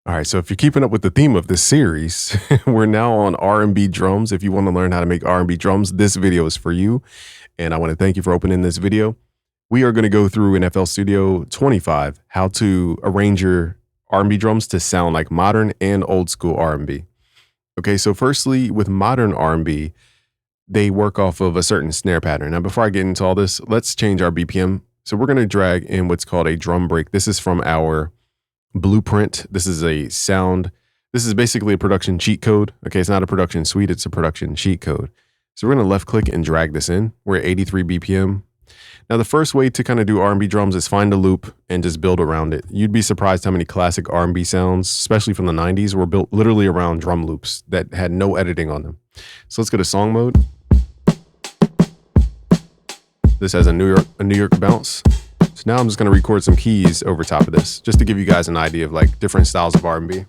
All right, so if you're keeping up with the theme of this series, we're now on R&B drums. If you want to learn how to make R&B drums, this video is for you. And I want to thank you for opening this video. We are going to go through in FL Studio 25 how to arrange your R&B drums to sound like modern and old school R&B. Okay, so firstly, with modern R&B, they work off of a certain snare pattern. Now, before I get into all this, let's change our BPM. So we're going to drag in what's called a drum break. This is from our blueprint. This is a sound. This is basically a production cheat code. Okay, it's not a production suite, it's a production cheat code. So we're going to left click and drag this in. We're at 83 BPM. Now, the first way to kind of do R&B drums is find a loop and just build around it. You'd be surprised how many classic R&B sounds, especially from the 90s, were built literally around drum loops that had no editing on them. So let's go to song mode. This has a New York bounce. So now I'm just going to record some keys over top of this, just to give you guys an idea of like different styles of R&B.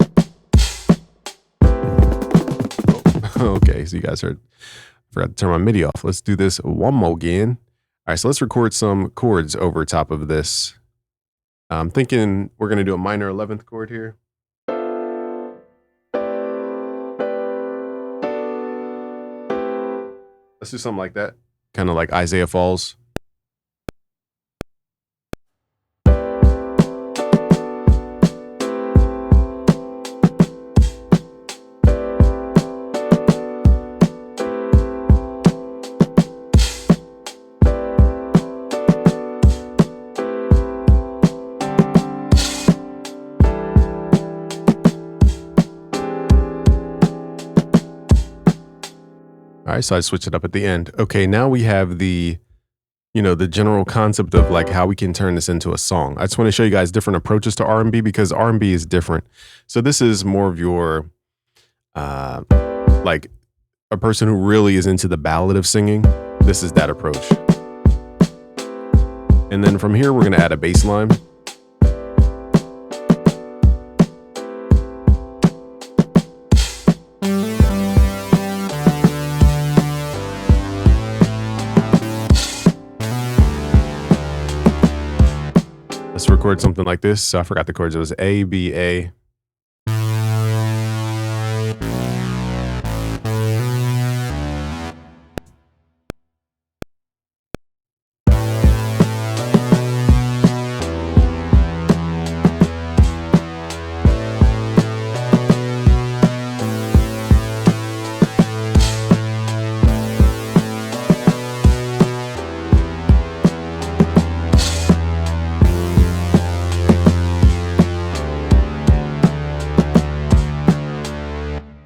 Oh, okay, so you guys heard, forgot to turn my MIDI off. Let's do this one more again. All right, so let's record some chords over top of this. I'm thinking we're going to do a minor 11th chord here. Let's do something like that, kind of like Isaiah Falls. All right, so I switched it up at the end. Okay, now we have the general concept of like how we can turn this into a song. I just want to show you guys different approaches to R&B because R&B is different. So this is more of your, like a person who really is into the ballad of singing. This is that approach. And then from here, we're going to add a bass line. Let's record something like this. So I forgot the chords. It was A, B, A.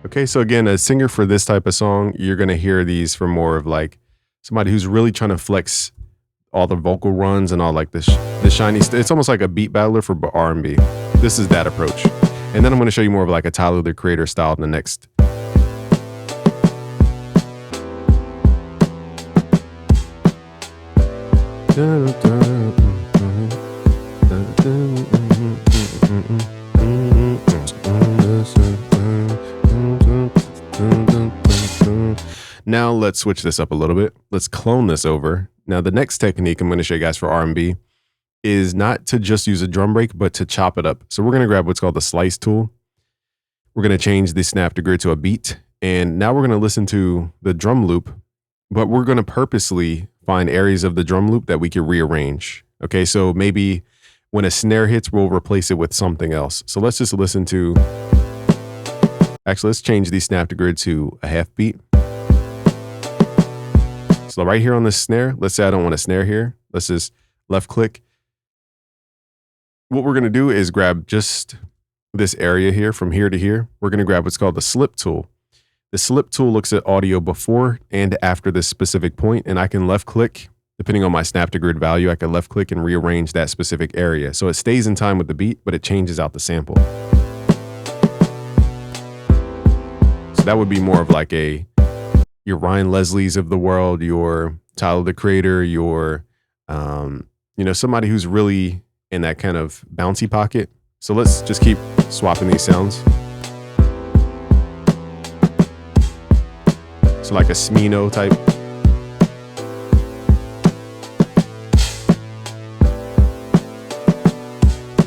Okay, so again, a singer for this type of song, you're going to hear these for more of like somebody who's really trying to flex all the vocal runs and all like this shiny. It's almost like a beat battler for R&B. This is that approach. And then I'm going to show you more of like a Tyler, the Creator style in the next. Now let's switch this up a little bit. Let's clone this over. Now the next technique I'm going to show you guys for R&B is not to just use a drum break, but to chop it up. So we're going to grab what's called the slice tool. We're going to change the snap to grid to a beat. And now we're going to listen to the drum loop, but we're going to purposely find areas of the drum loop that we can rearrange. Okay, so maybe when a snare hits, we'll replace it with something else. So let's just listen to, actually, let's change the snap to grid to a half beat. So right here on the snare, let's say I don't want a snare here. Let's just left click. What we're going to do is grab just this area here from here to here. We're going to grab what's called the slip tool. The slip tool looks at audio before and after this specific point, and I can left click, depending on my snap to grid value, I can left click and rearrange that specific area. So it stays in time with the beat, but it changes out the sample. So that would be more of like your Ryan Leslie's of the world, your Tyler, the Creator, your, somebody who's really in that kind of bouncy pocket. So let's just keep swapping these sounds. So like a Smino type.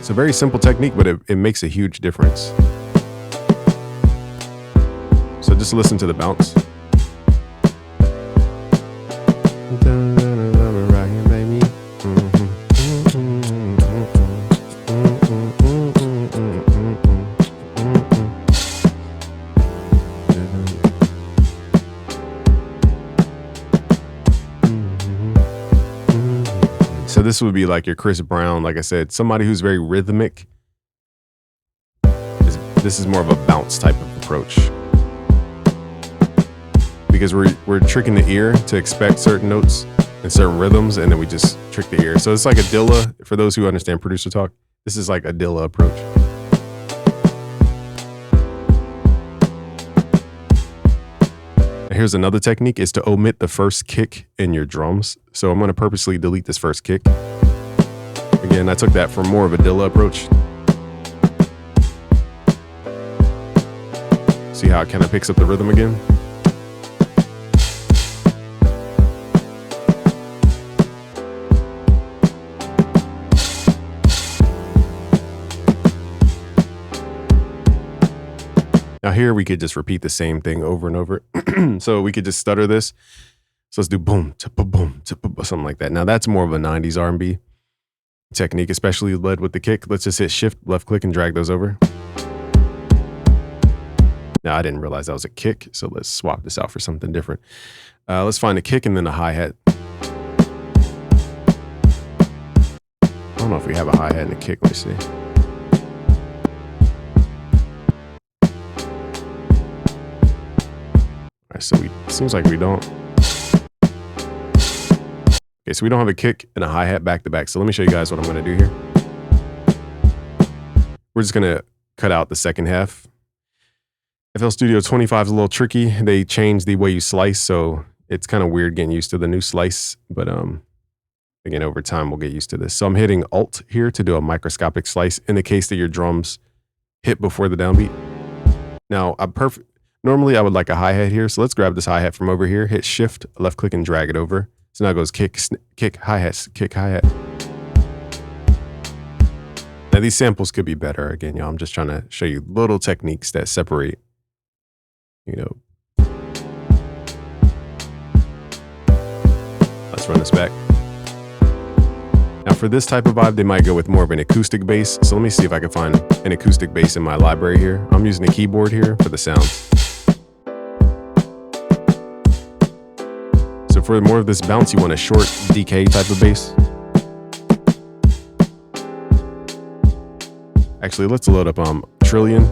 It's a very simple technique, but it makes a huge difference. So just listen to the bounce. So this would be like your Chris Brown, like I said, somebody who's very rhythmic. This is more of a bounce type of approach. Because we're tricking the ear to expect certain notes and certain rhythms, and then we just trick the ear. So it's like a Dilla, for those who understand producer talk. This is like a Dilla approach. Here's another technique, is to omit the first kick in your drums. So I'm going to purposely delete this first kick. Again, I took that from more of a Dilla approach. See how it kind of picks up the rhythm again? Now here we could just repeat the same thing over and over. So we could just stutter this. So let's do boom, boom, something like that. Now that's more of a 90s R&B technique, especially led with the kick. Let's just hit shift, left click, and drag those over. Now I didn't realize that was a kick, so let's swap this out for something different. Let's find a kick and then a hi-hat. I don't know if we have a hi-hat and a kick. Let me see. So seems like we don't. Okay, so we don't have a kick and a hi-hat back to back. So let me show you guys what I'm going to do here. We're just going to cut out the second half. FL Studio 25 is a little tricky. They changed the way you slice, so it's kind of weird getting used to the new slice. But again, over time, we'll get used to this. So I'm hitting Alt here to do a microscopic slice in the case that your drums hit before the downbeat. Now, normally I would like a hi-hat here, so let's grab this hi-hat from over here, hit shift, left click, and drag it over. So now it goes kick, kick, hi-hat, kick, hi-hat. Now these samples could be better. Again, y'all, I'm just trying to show you little techniques that separate, you know. Let's run this back. Now for this type of vibe, they might go with more of an acoustic bass. So let me see if I can find an acoustic bass in my library here. I'm using a keyboard here for the sounds. So for more of this bounce, you want a short decay type of bass. Actually, let's load up Trillion.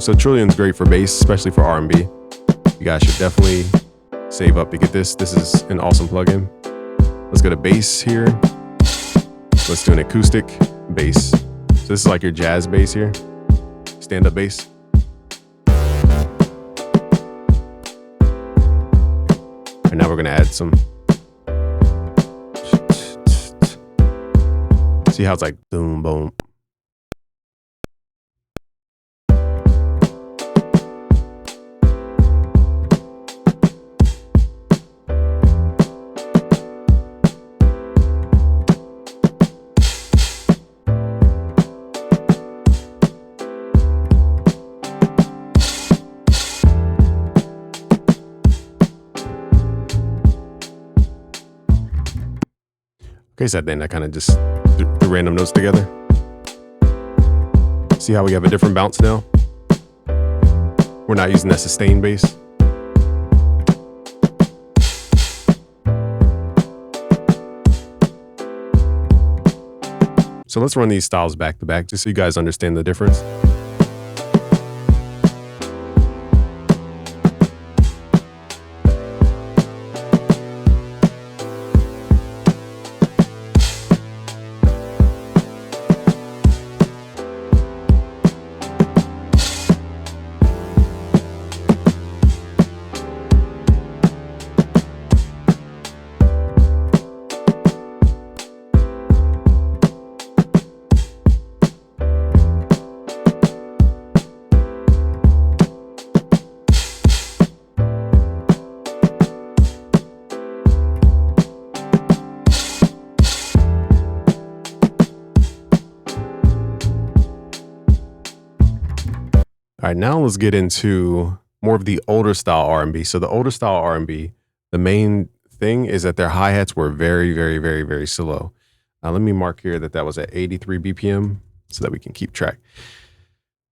So Trillion's great for bass, especially for R&B. You guys should definitely save up to get this. This is an awesome plugin. Let's go to bass here. Let's do an acoustic bass. So this is like your jazz bass here. Stand-up bass. And now we're gonna add some. See how it's like boom, boom. Okay, so then I kind of just threw random notes together. See how we have a different bounce now? We're not using that sustained bass. So let's run these styles back to back just so you guys understand the difference. All right, now let's get into more of the older style R&B. So the older style R&B, the main thing is that their hi-hats were very, very, very, very slow. Let me mark here that that was at 83 BPM so that we can keep track.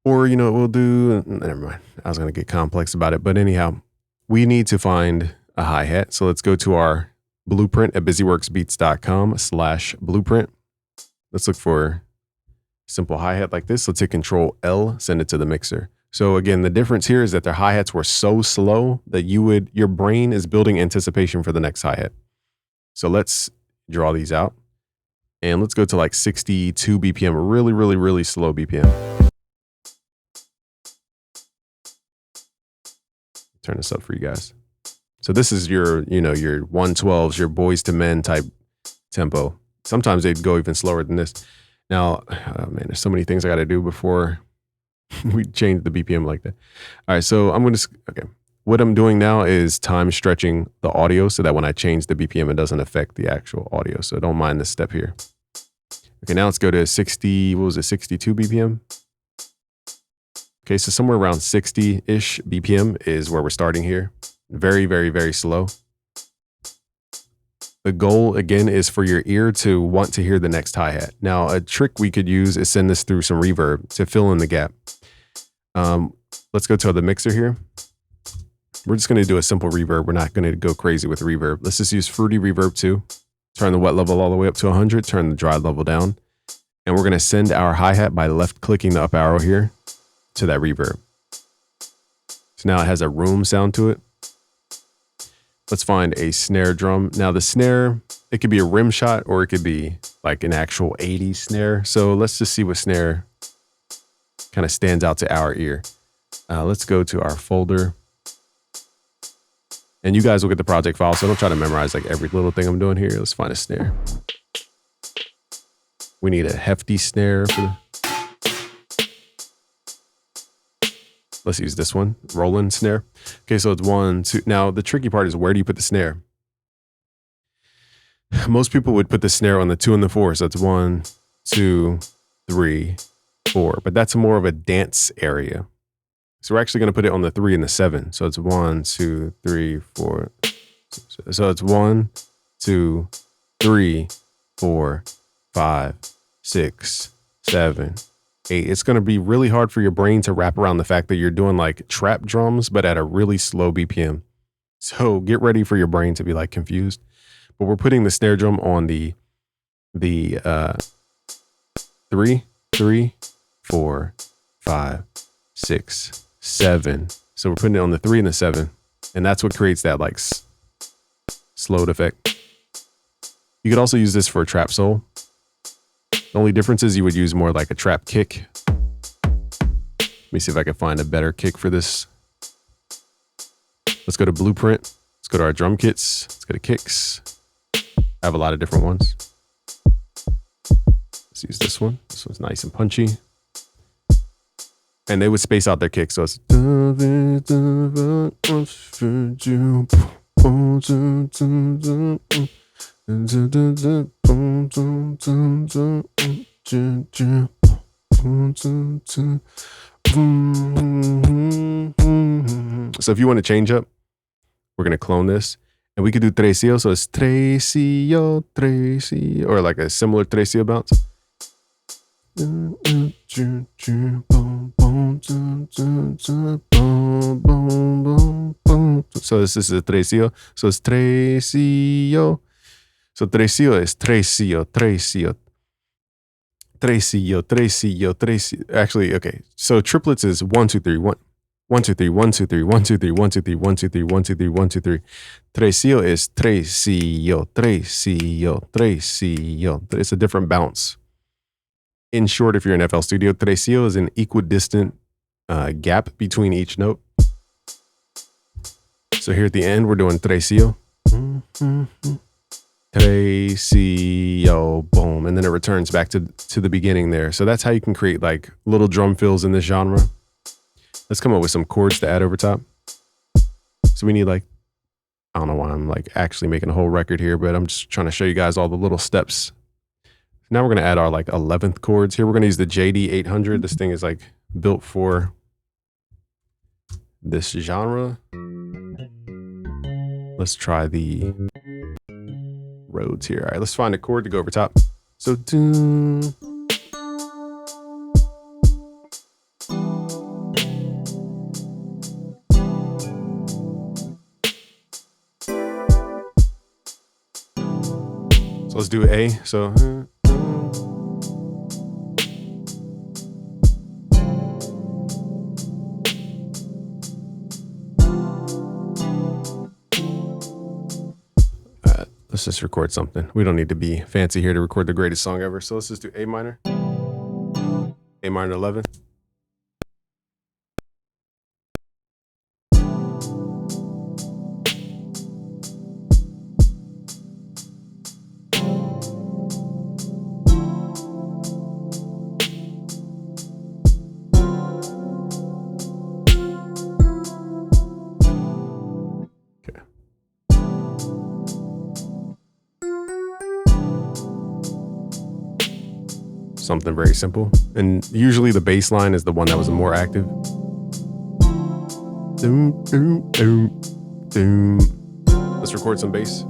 Or, you know what we'll do? Never mind. I was going to get complex about it. But anyhow, we need to find a hi-hat. So let's go to our blueprint at busyworksbeats.com/blueprint. Let's look for simple hi-hat like this. Let's hit Control L, send it to the mixer. So again, the difference here is that their hi-hats were so slow that your brain is building anticipation for the next hi-hat. So let's draw these out. And let's go to like 62 BPM, really, really, really slow BPM. Turn this up for you guys. So this is your, your 112s, your Boys to Men type tempo. Sometimes they'd go even slower than this. Now, oh man, there's so many things I got to do before we change the BPM like that. All right, so okay. What I'm doing now is time stretching the audio so that when I change the BPM, it doesn't affect the actual audio. So don't mind this step here. Okay, now let's go to 62 BPM? Okay, so somewhere around 60-ish BPM is where we're starting here. Very, very, very slow. The goal, again, is for your ear to want to hear the next hi-hat. Now, a trick we could use is send this through some reverb to fill in the gap. Let's go to the mixer here. We're just going to do a simple reverb. We're not going to go crazy with reverb. Let's just use Fruity Reverb 2. Turn the wet level all the way up to 100. Turn the dry level down. And we're going to send our hi-hat by left-clicking the up arrow here to that reverb. So now it has a room sound to it. Let's find a snare drum. Now the snare, it could be a rim shot or it could be like an actual 80s snare. So let's just see what snare kind of stands out to our ear. Let's go to our folder. And you guys will get the project file, so don't try to memorize like every little thing I'm doing here. Let's find a snare. We need a hefty snare. Let's use this one, Roland snare. Okay, so it's 1, 2. Now, the tricky part is where do you put the snare? Most people would put the snare on the 2 and the 4. So it's 1, 2, 3, 4. But that's more of a dance area. So we're actually going to put it on the 3 and the 7. So it's 1, 2, 3, 4. So it's 1, 2, 3, 4, 5, 6, 7, 8. It's going to be really hard for your brain to wrap around the fact that you're doing like trap drums, but at a really slow BPM. So get ready for your brain to be like confused. But we're putting the snare drum on the 3, 4, 5, 6, 7. So we're putting it on the 3 and the 7. And that's what creates that like slowed effect. You could also use this for a trap soul. The only difference is you would use more like a trap kick. Let me see if I can find a better kick for this. Let's go to Blueprint. Let's go to our drum kits. Let's go to kicks. I have a lot of different ones. Let's use this one. This one's nice and punchy. And they would space out their kicks. So it's so if you want to change up, we're going to clone this. And we could do tresillo. So it's tresillo, tresillo, or like a similar tresillo bounce. So this is a tresillo. So it's tresillo. So tresillo is tresillo, tresillo, tresillo, tresillo, tresillo. Actually, okay. So triplets is 1, 2, 3, 1. 1, 2, 3, 1, 2, 3, 1, 2, 3, 1, 2, 3, 1, 2, 3, 1, 2, 3, 1, 2, 3. Tresillo is tresillo, tresillo, tresillo. It's a different bounce. In short, if you're in FL Studio, tresillo is an equidistant gap between each note. So here at the end, we're doing tresillo. Tresillo, boom. And then it returns back to the beginning there. So that's how you can create like little drum fills in this genre. Let's come up with some chords to add over top. So we need like, I don't know why I'm like actually making a whole record here, but I'm just trying to show you guys all the little steps. Now we're going to add our like 11th chords here. We're going to use the JD 800. This thing is like built for this genre. Let's try the Rhodes here. All right, let's find a chord to go over top. So do. So let's do A. So let's just record something. We don't need to be fancy here to record the greatest song ever. So let's just do A minor. A minor 11. Something very simple. And usually the bass line is the one that was more active. Doom, doom, doom, doom. Let's record some bass.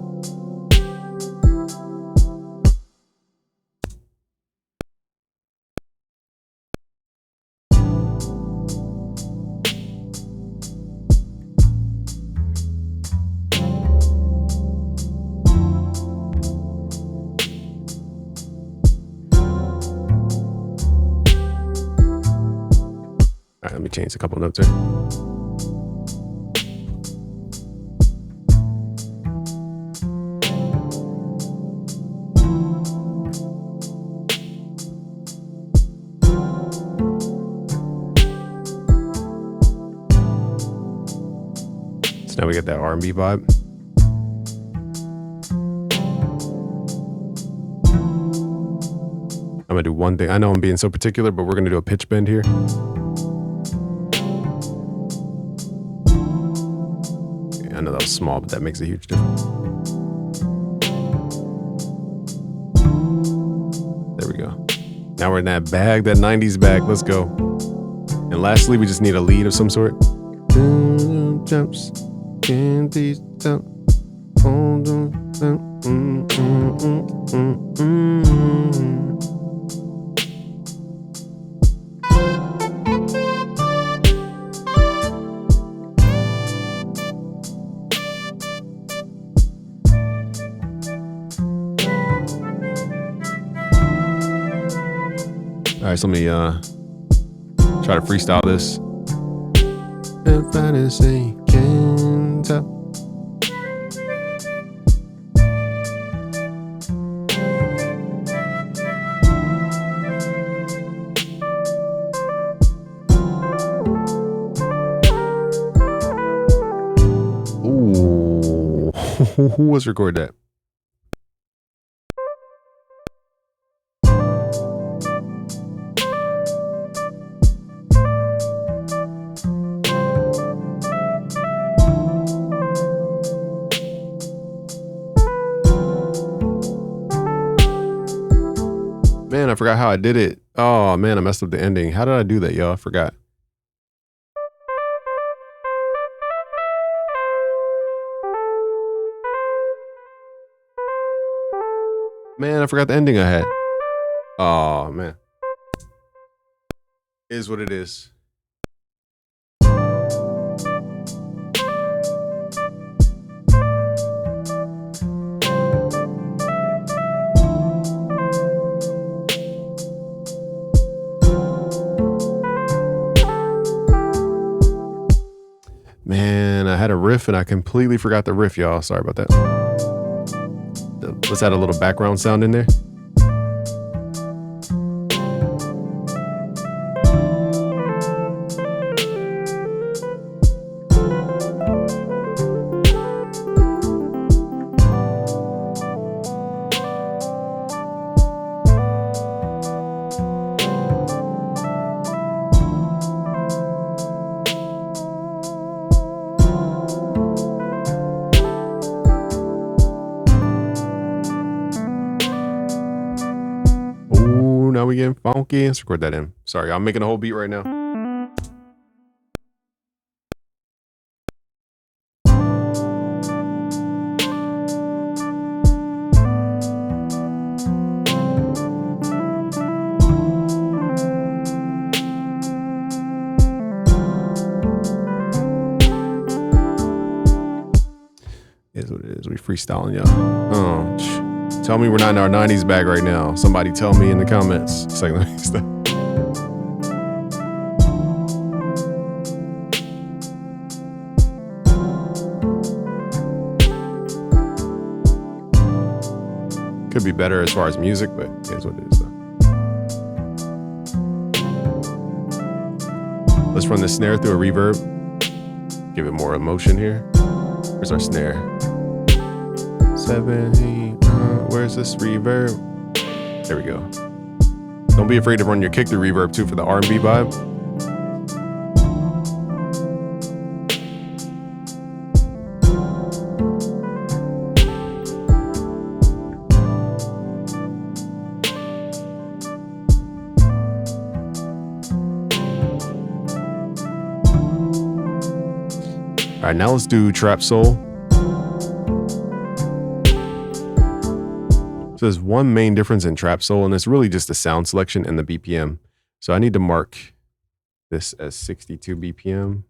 All right, let me change a couple notes here. So now we get that R&B vibe. I'm gonna do one thing. I know I'm being so particular, but we're gonna do a pitch bend here. I know that was small, but that makes a huge difference. There we go. Now we're in that bag, that 90s bag. Let's go. And lastly, we just need a lead of some sort. Jumps, candy jump. All right, so let me try to freestyle this. If I didn't say can't tell. Ooh, let's record that. Man, I forgot how I did it. Oh man, I messed up the ending. How did I do that, y'all? I forgot. Man, I forgot the ending I had. Oh man. It is what it is. Man, I had a riff and I completely forgot the riff, y'all. Sorry about that. Let's add a little background sound in there. Now we getting funky. Let's record that in. Sorry, I'm making a whole beat right now. freestyling, y'all. Tell me we're not in our 90s bag right now. Somebody tell me in the comments. It's like, let me stop. Could be better as far as music, but here's what it is though. Let's run the snare through a reverb. Give it more emotion here. Where's our snare? 7, 8, where's this reverb? There we go. Don't be afraid to run your kick through reverb too for the R&B vibe. All right, now let's do trap soul. So there's one main difference in trap soul, and it's really just the sound selection and the BPM. So I need to mark this as 62 BPM.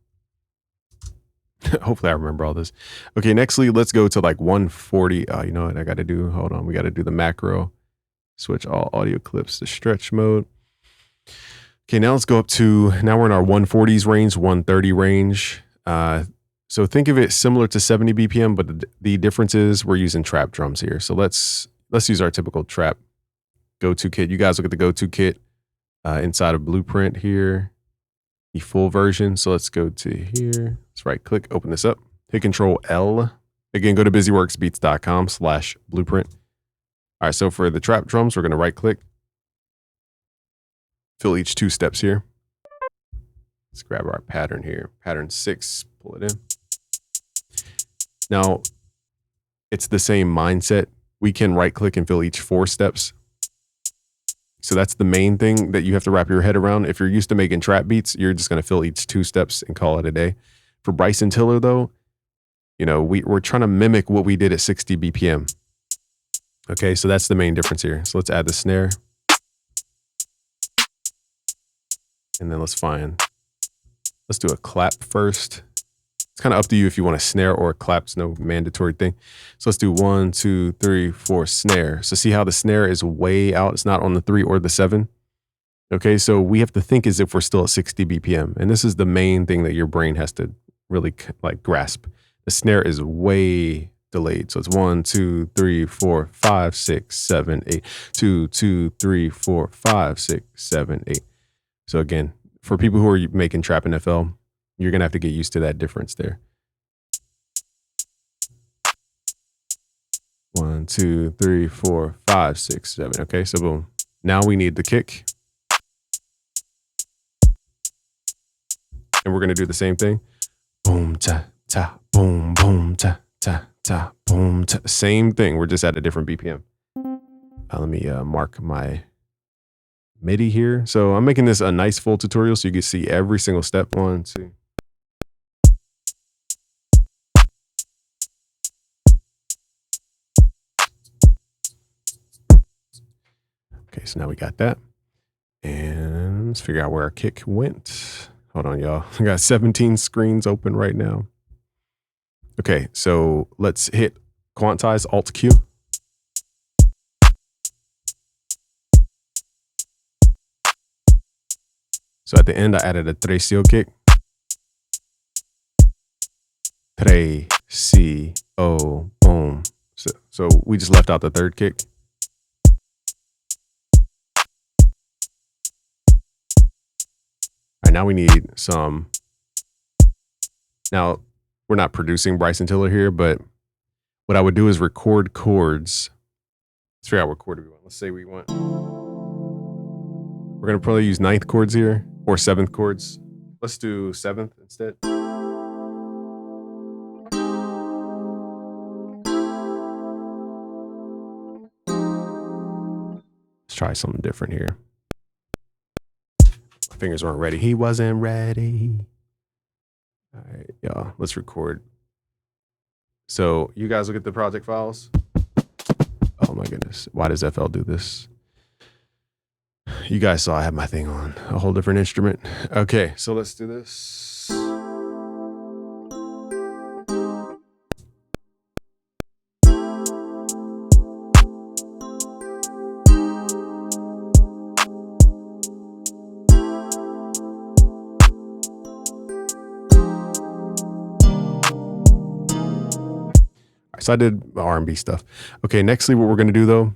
Hopefully I remember all this. Okay, nextly, let's go to like 140. You know what I got to do? Hold on, we got to do the macro. Switch all audio clips to stretch mode. Okay, now let's go up to, now we're in our 140s range, 130 range. So think of it similar to 70 BPM, but the difference is we're using trap drums here. So let's use our typical trap go-to kit. You guys look at the go-to kit inside of Blueprint here, the full version. So let's go to here. Let's right click, open this up, hit Control L. Again, go to busyworksbeats.com/blueprint. All right, so for the trap drums, we're going to right click, fill each 2 steps here. Let's grab our pattern here, pattern 6, pull it in. Now, it's the same mindset. We can right click and fill each 4 steps. So that's the main thing that you have to wrap your head around. If you're used to making trap beats, you're just going to fill each 2 steps and call it a day. For Bryson Tiller though, you know, we're trying to mimic what we did at 60 BPM. Okay, so that's the main difference here. So let's add the snare. And then let's do a clap first. It's kind of up to you if you want a snare or a clap. It's no mandatory thing. So let's do 1, 2, 3, 4 snare. So see how the snare is way out. It's not on the 3 or the 7. Okay, so we have to think as if we're still at 60 BPM. And this is the main thing that your brain has to really like grasp. The snare is way delayed. So it's 1, 2, 3, 4, 5, 6, 7, 8. 2, 2, 3, 4, 5, 6, 7, 8. So again, for people who are making trap in FL, you're going to have to get used to that difference there. 1, 2, 3, 4, 5, 6, 7. Okay, so boom. Now we need the kick. And we're going to do the same thing. Boom, ta, ta, boom, boom, ta, ta, ta, boom, ta. Same thing. We're just at a different BPM. Let me mark my MIDI here. So I'm making this a nice full tutorial so you can see every single step. 1, 2. Okay, so now we got that. And let's figure out where our kick went. Hold on, y'all. I got 17 screens open right now. Okay, so let's hit quantize, Alt Q. So at the end, I added a trecio kick. Trecio, boom. So we just left out the 3rd kick. All right, now we need some. Now, we're not producing Bryson Tiller here, but what I would do is record chords. Let's figure out what chord we want. Let's say we want. We're going to probably use 9th chords here or 7th chords. Let's do 7th instead. Let's try something different here. My fingers weren't ready. He wasn't ready. All right, y'all, let's record. So you guys look at the project files. Oh my goodness. Why does FL do this? You guys saw I had my thing on a whole different instrument. Okay, so let's do this. So I did R&B stuff. Okay, nextly what we're going to do though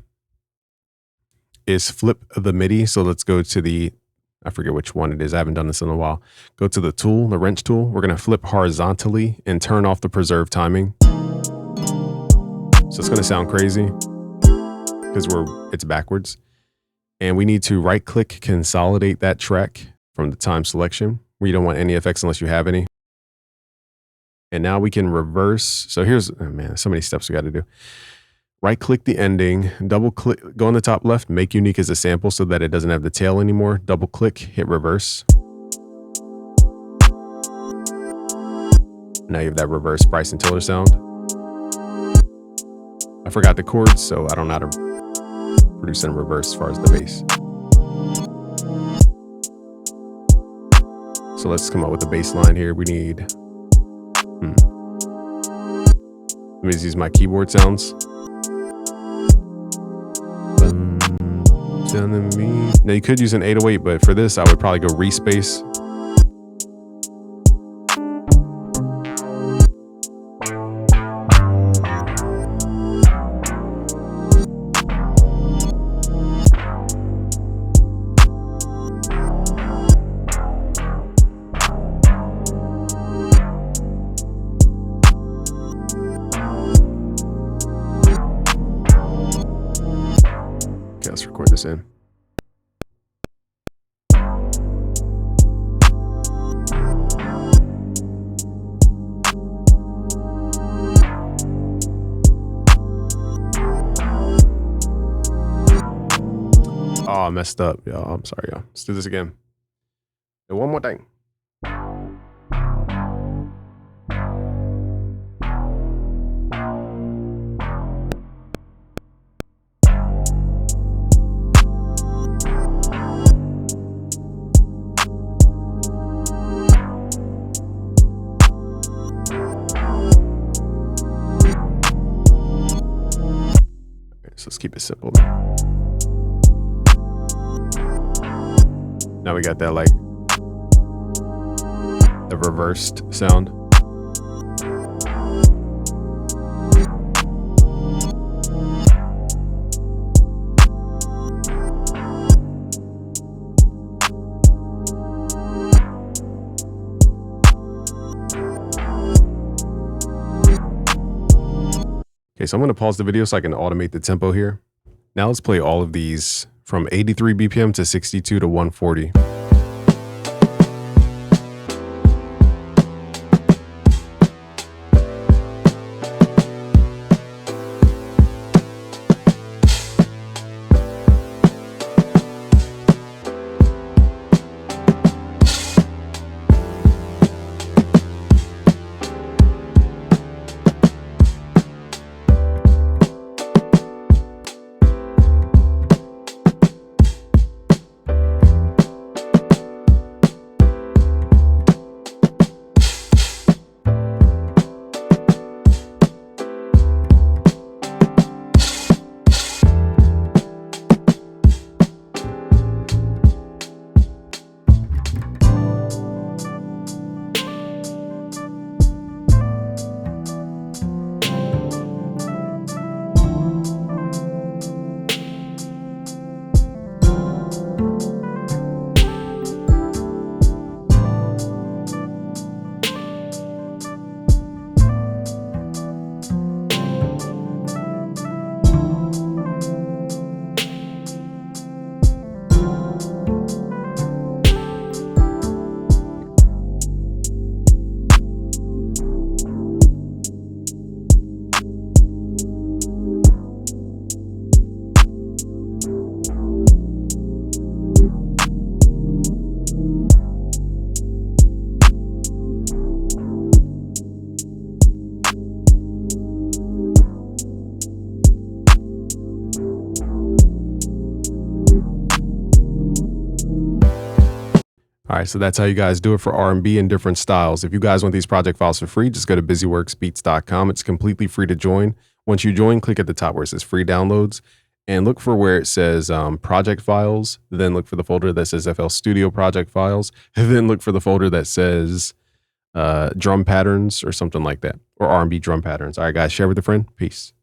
is flip the MIDI. So let's go to the, I forget which one it is. I haven't done this in a while. Go to the tool, the wrench tool. We're going to flip horizontally and turn off the preserve timing. So it's going to sound crazy because it's backwards. And we need to right click, consolidate that track from the time selection. We don't want any effects unless you have any. And now we can reverse. So here's, oh man, so many steps we got to do. Right click the ending, double click, go on the top left, make unique as a sample so that it doesn't have the tail anymore. Double click, hit reverse. Now you have that reverse Bryson Tiller sound. I forgot the chords, so I don't know how to produce in reverse as far as the bass. So let's come up with a bass line here. We need, let me just use my keyboard sounds. Now you could use an 808, but for this I would probably go respace. Okay, let's record this in. Oh, I messed up, y'all. I'm sorry, y'all. Let's do this again. And one more thing. So let's keep it simple. Now we got that like the reversed sound. Okay, so I'm going to pause the video so I can automate the tempo here. Now let's play all of these from 83 BPM to 62 to 140. All right, so that's how you guys do it for R&B in different styles. If you guys want these project files for free, just go to busyworksbeats.com. It's completely free to join. Once you join, click at the top where it says free downloads and look for where it says project files. Then look for the folder that says FL Studio project files. And then look for the folder that says drum patterns or something like that. or R&B drum patterns. All right, guys, share with a friend. Peace.